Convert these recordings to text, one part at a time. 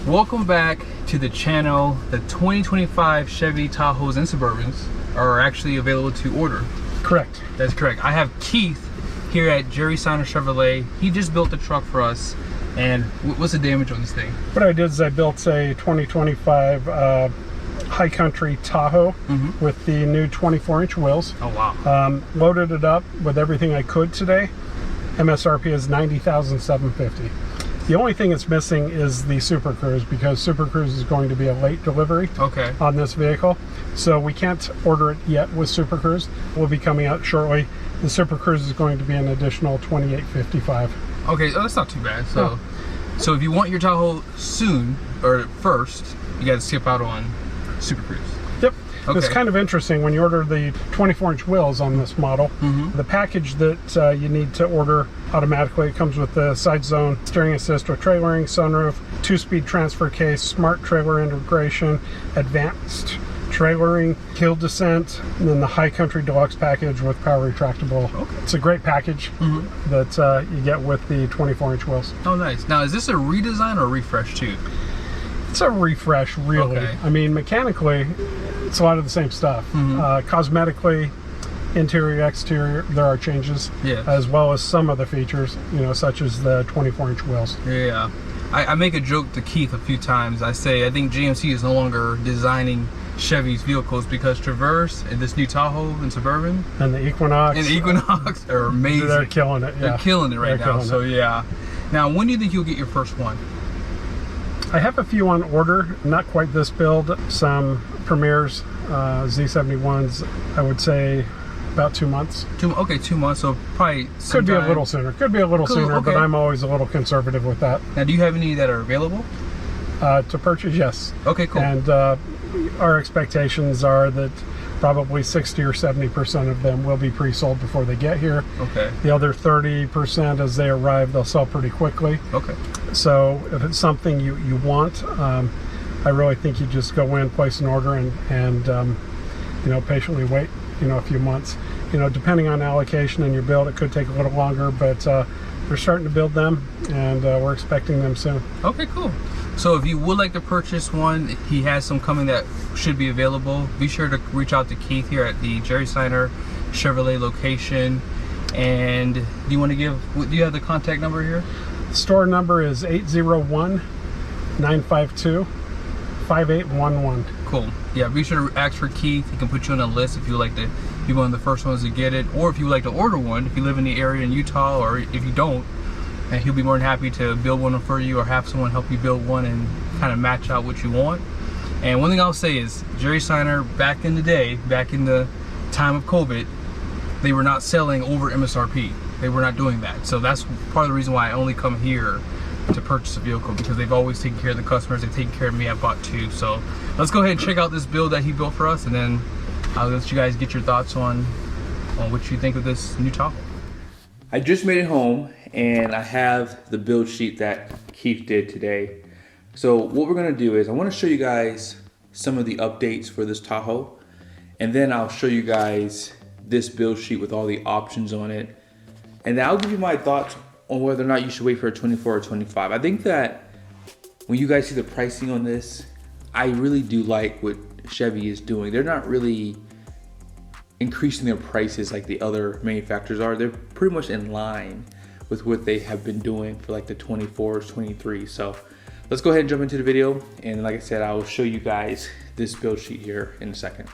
Welcome back to the channel. The 2025 Chevy Tahoes and Suburbans are actually available to order. Correct. That's correct. I have Keith here at Seiner Chevrolet. He just built the truck for us. And what's the damage on this thing? What I did is I built a 2025 High Country Tahoe with the new 24-inch wheels. Oh wow. Loaded it up with everything I could today. MSRP is $90,750. The only thing it's missing is the Super Cruise, because Super Cruise is going to be a late delivery on this vehicle. So we can't order it yet with Super Cruise. It will be coming out shortly. The Super Cruise is going to be an additional $28.55. Okay, that's not too bad. So, so if you want your Tahoe soon or first, you got to skip out on Super Cruise. Yep. Okay. It's kind of interesting when you order the 24-inch wheels on this model. The package that you need to order automatically, it comes with the side zone steering assist with trailering, sunroof, 2-speed transfer case, smart trailer integration, advanced trailering, hill descent, and then the High Country Deluxe package with power retractable. Okay. It's a great package that you get with the 24-inch wheels. Oh, nice. Now, is this a redesign or a refresh too? It's a refresh, really. Okay. I mean, mechanically, it's a lot of the same stuff. Cosmetically, interior, exterior, there are changes, as well as some of the features, you know, such as the 24-inch wheels. Yeah. I make a joke to Keith a few times. I say I think GMC is no longer designing Chevy's vehicles because Traverse and this new Tahoe and Suburban and the Equinox are amazing. They're killing it. Yeah. They're killing it right now. So yeah. Now, when do you think you'll get your first one? I have a few on order, not quite this build. Some Premiers, Z71s, I would say about 2 months. 2 months, so probably could be a little sooner. Could be a little sooner, okay. But I'm always a little conservative with that. Now, do you have any that are available? To purchase, yes. Okay, cool. And our expectations are that probably 60 or 70% of them will be pre-sold before they get here. Okay. The other 30%, as they arrive, they'll sell pretty quickly. Okay. So if it's something you want, I really think you just go in, place an order, and you know, patiently wait, you know, a few months. You know, depending on allocation and your build, it could take a little longer, but they're starting to build them, and we're expecting them soon. Okay, cool. So if you would like to purchase one, he has some coming that should be available. Be sure to reach out to Keith here at the Seiner Chevrolet location. And do you want to do you have the contact number here? The store number is 801-952-5811. Cool. Yeah, be sure to ask for Keith. He can put you on a list if you would like to be one of the first ones to get it, or if you would like to order one, if you live in the area in Utah, or if you don't, and he'll be more than happy to build one for you or have someone help you build one and kind of match out what you want. And one thing I'll say is Seiner, back in the day, back in the time of COVID, they were not selling over MSRP. They were not doing that. So that's part of the reason why I only come here to purchase a vehicle, because they've always taken care of the customers. They've taken care of me. I bought two. So let's go ahead and check out this build that he built for us, and then I'll let you guys get your thoughts on what you think of this new Tahoe. I just made it home, and I have the build sheet that Keith did today. So what we're gonna do is I wanna show you guys some of the updates for this Tahoe, and then I'll show you guys this build sheet with all the options on it. And then I'll give you my thoughts on whether or not you should wait for a 24 or 25. I think that when you guys see the pricing on this, I really do like what Chevy is doing. They're not really increasing their prices like the other manufacturers are. They're pretty much in line with what they have been doing for like the 24s, 23s. So let's go ahead and jump into the video. And like I said, I will show you guys this build sheet here in a second.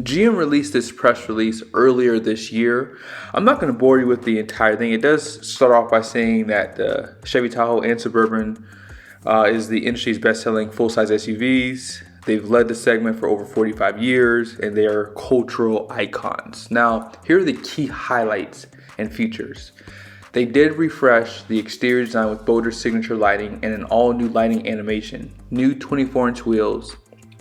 GM released this press release earlier this year. I'm not going to bore you with the entire thing. It does start off by saying that the Chevy Tahoe and Suburban is the industry's best-selling full-size SUVs. They've led the segment for over 45 years, and they are cultural icons. Now, here are the key highlights and features. They did refresh the exterior design with Boulder signature lighting and an all-new lighting animation, new 24-inch wheels,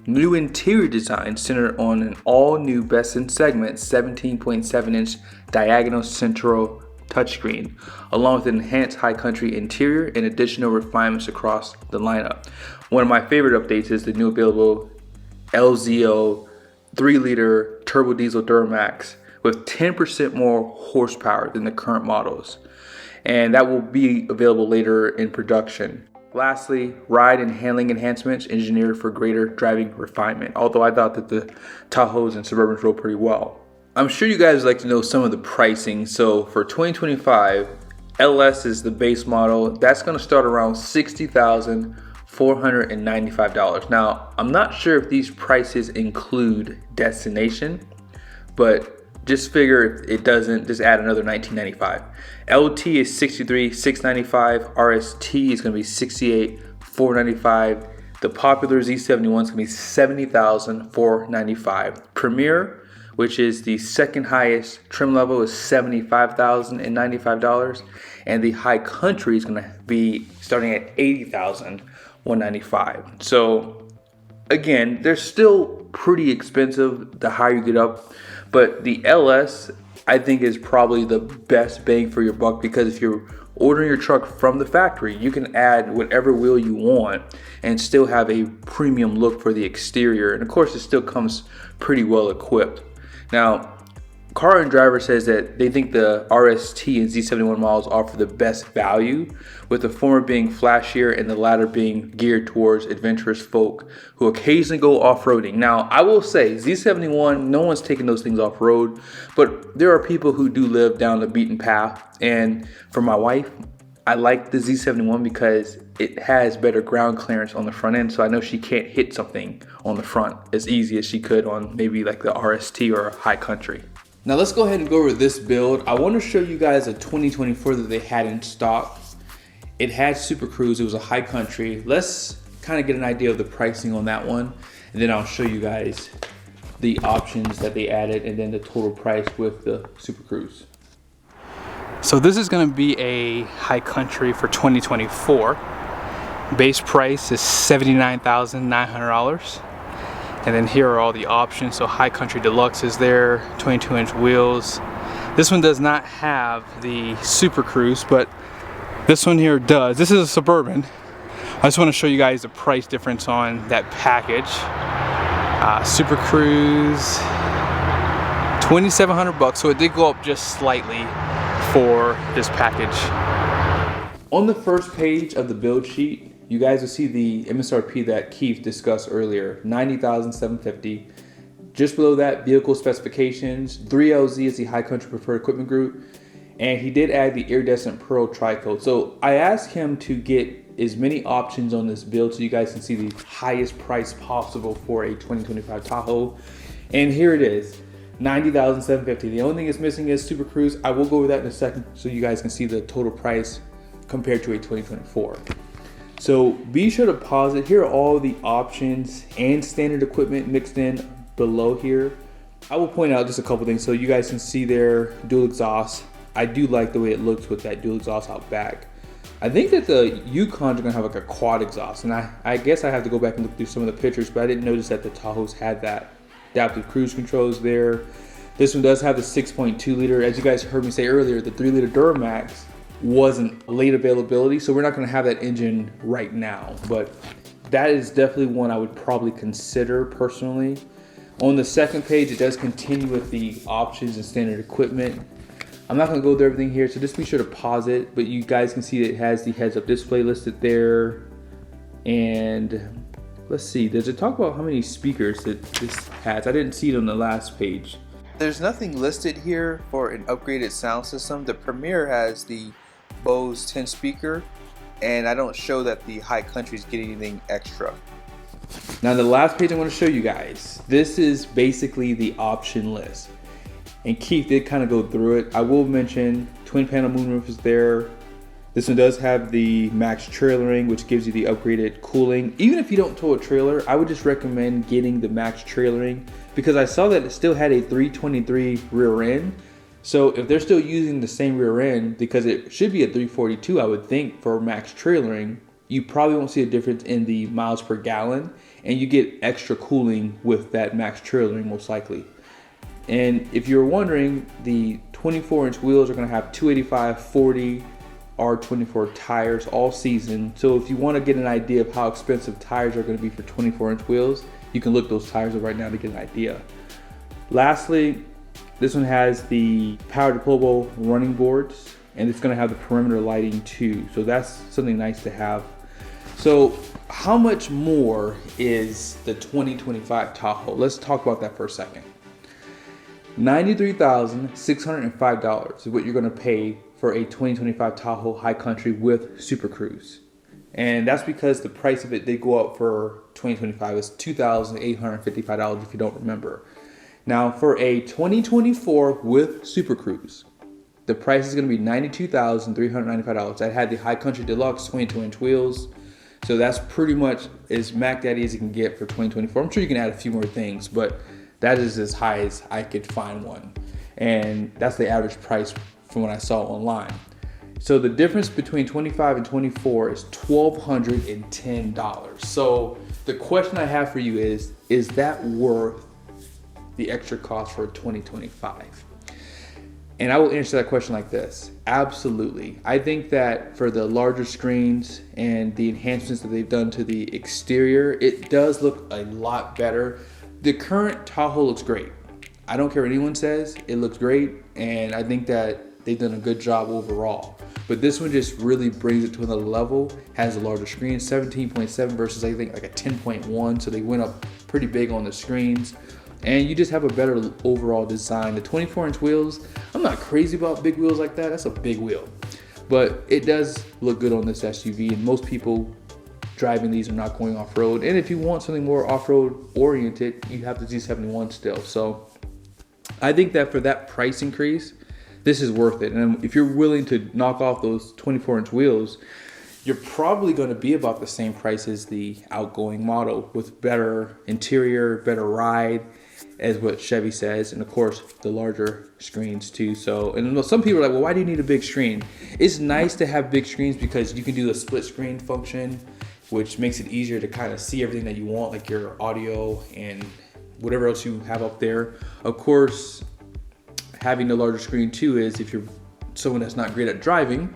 new interior design centered on an all-new best-in-segment 17.7-inch diagonal central touchscreen, along with an enhanced high country interior and additional refinements across the lineup. One of my favorite updates is the new available LZO 3-liter turbo diesel Duramax with 10% more horsepower than the current models. And that will be available later in production. Lastly, ride and handling enhancements engineered for greater driving refinement. Although I thought that the Tahoes and Suburbans rode pretty well. I'm sure you guys would like to know some of the pricing. So for 2025, LS is the base model. That's going to start around $60,495. Now, I'm not sure if these prices include destination, but just figure it doesn't, just add another $19.95. LT is $63,695. RST is going to be $68,495. The popular Z71 is going to be $70,495. Premier, which is the second highest trim level, is $75,095. And the high country is going to be starting at $80,195. So again, they're still pretty expensive the higher you get up. But the LS, I think, is probably the best bang for your buck, because if you're ordering your truck from the factory, you can add whatever wheel you want and still have a premium look for the exterior. And of course, it still comes pretty well equipped. Now, Car and Driver says that they think the RST and Z71 models offer the best value, with the former being flashier and the latter being geared towards adventurous folk who occasionally go off-roading. Now, I will say, Z71, no one's taking those things off-road, but there are people who do live down the beaten path. And for my wife, I like the Z71 because it has better ground clearance on the front end, so I know she can't hit something on the front as easy as she could on maybe like the RST or High Country. Now let's go ahead and go over this build. I want to show you guys a 2024 that they had in stock. It had Super Cruise, it was a High Country. Let's kind of get an idea of the pricing on that one, and then I'll show you guys the options that they added and then the total price with the Super Cruise. So this is going to be a High Country for 2024. Base price is $79,900. And then here are all the options. So High Country Deluxe is there, 22-inch wheels. This one does not have the Super Cruise, but this one here does. This is a Suburban. I just want to show you guys the price difference on that package. Super Cruise, $2,700, so it did go up just slightly for this package. On the first page of the build sheet, you guys will see the MSRP that Keith discussed earlier, $90,750. Just below that, vehicle specifications. 3LZ is the High Country Preferred Equipment Group, and he did add the iridescent pearl tri-coat. So I asked him to get as many options on this build so you guys can see the highest price possible for a 2025 Tahoe. And here it is, $90,750. The only thing it's missing is Super Cruise. I will go over that in a second so you guys can see the total price compared to a 2024. So be sure to pause it. Here are all the options and standard equipment mixed in below here. I will point out just a couple things so you guys can see their dual exhaust. I do like the way it looks with that dual exhaust out back. I think that the Yukons are gonna have like a quad exhaust, and I guess I have to go back and look through some of the pictures, but I didn't notice that the Tahoes had that adaptive cruise controls there. This one does have the 6.2 liter. As you guys heard me say earlier, the 3 liter Duramax wasn't late availability, so we're not going to have that engine right now, but that is definitely one I would probably consider personally. On the second page, it does continue with the options and standard equipment. I'm not going to go through everything here, so just be sure to pause it, but you guys can see that it has the heads-up display listed there. And let's see, does it talk about how many speakers that this has? I didn't see it on the last page. There's nothing listed here for an upgraded sound system. The Premier has the Bose 10 speaker, and I don't show that the High Country is getting anything extra. Now the last page I want to show you guys, this is basically the option list, and Keith did kind of go through it. I will mention twin panel moonroof is there. This one does have the max trailering, which gives you the upgraded cooling. Even if you don't tow a trailer, I would just recommend getting the max trailering, because I saw that it still had a 323 rear end. So if they're still using the same rear end, because it should be a 342, I would think, for max trailering, you probably won't see a difference in the miles per gallon, and you get extra cooling with that max trailering most likely. And if you're wondering, the 24-inch wheels are going to have 285/40 R24 tires all season. So if you want to get an idea of how expensive tires are going to be for 24-inch wheels, you can look those tires up right now to get an idea. Lastly, this one has the power deployable running boards, and it's going to have the perimeter lighting too. So that's something nice to have. So how much more is the 2025 Tahoe? Let's talk about that for a second. $93,605 is what you're gonna pay for a 2025 Tahoe High Country with Super Cruise. And that's because the price of it did go up for 2025. It's $2,855 if you don't remember. Now for a 2024 with Super Cruise, the price is gonna be $92,395. That had the High Country Deluxe 22-inch wheels. So that's pretty much as Mac Daddy as you can get for 2024. I'm sure you can add a few more things, but that is as high as I could find one. And that's the average price from what I saw online. So the difference between 25 and 24 is $1,210. So the question I have for you is that worth the extra cost for 2025? And I will answer that question like this. Absolutely. I think that for the larger screens and the enhancements that they've done to the exterior, it does look a lot better. The current Tahoe looks great. I don't care what anyone says, it looks great, and I think that they've done a good job overall. But this one just really brings it to another level, has a larger screen, 17.7 versus I think like a 10.1, so they went up pretty big on the screens. And you just have a better overall design. The 24-inch wheels, I'm not crazy about big wheels like that, that's a big wheel. But it does look good on this SUV, and most people driving these are not going off-road. And if you want something more off-road oriented, you have the Z71 still. So I think that for that price increase, this is worth it. And if you're willing to knock off those 24-inch wheels, you're probably going to be about the same price as the outgoing model with better interior, better ride, as what Chevy says, and of course the larger screens too. So, and some people are like, well, why do you need a big screen? It's nice to have big screens because you can do the split screen function, which makes it easier to kind of see everything that you want, like your audio and whatever else you have up there. Of course, having the larger screen too is if you're someone that's not great at driving,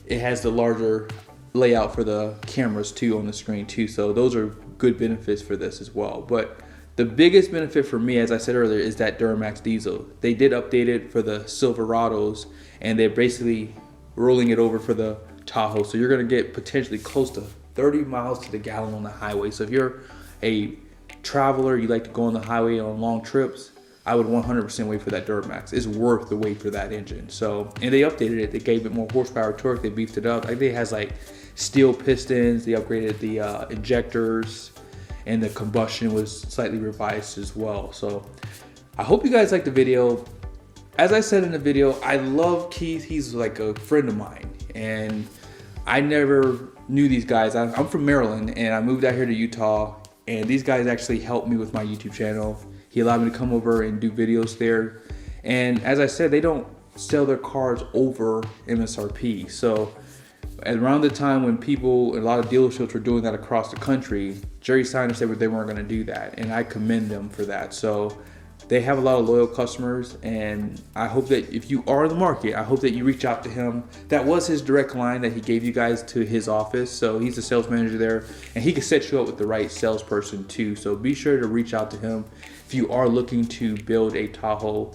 it has the larger layout for the cameras too on the screen too. So those are good benefits for this as well. But the biggest benefit for me, as I said earlier, is that Duramax diesel. They did update it for the Silverados, and they're basically rolling it over for the Tahoe. So you're gonna get potentially close to 30 miles to the gallon on the highway. So if you're a traveler, you like to go on the highway on long trips, I would 100% wait for that Duramax. It's worth the wait for that engine. So, and they updated it. They gave it more horsepower, torque. They beefed it up. I think it has like steel pistons. They upgraded the injectors, and the combustion was slightly revised as well. So I hope you guys liked the video. As I said in the video, I love Keith. He's like a friend of mine, and I never knew these guys. I'm from Maryland, and I moved out here to Utah, and these guys actually helped me with my YouTube channel. He allowed me to come over and do videos there. And as I said, they don't sell their cars over MSRP. So around the time when people, a lot of dealerships were doing that across the country, Jerry Seiner said they weren't gonna do that, and I commend them for that. So they have a lot of loyal customers, and I hope that if you are in the market, I hope that you reach out to him. That was his direct line that he gave you guys to his office. So he's a sales manager there, and he can set you up with the right salesperson too. So be sure to reach out to him if you are looking to build a Tahoe.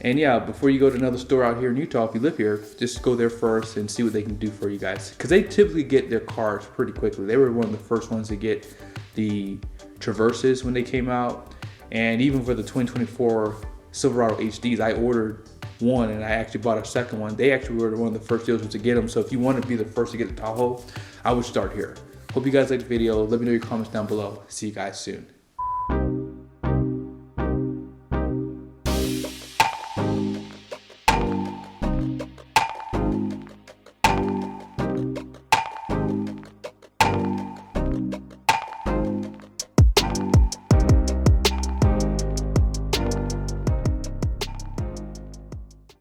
And yeah, before you go to another store out here in Utah, if you live here, just go there first and see what they can do for you guys. Because they typically get their cars pretty quickly. They were one of the first ones to get the Traverses when they came out. And even for the 2024 Silverado HDs, I ordered one and I actually bought a second one. They actually were one of the first dealers to get them. So if you want to be the first to get the Tahoe, I would start here. Hope you guys liked the video. Let me know your comments down below. See you guys soon.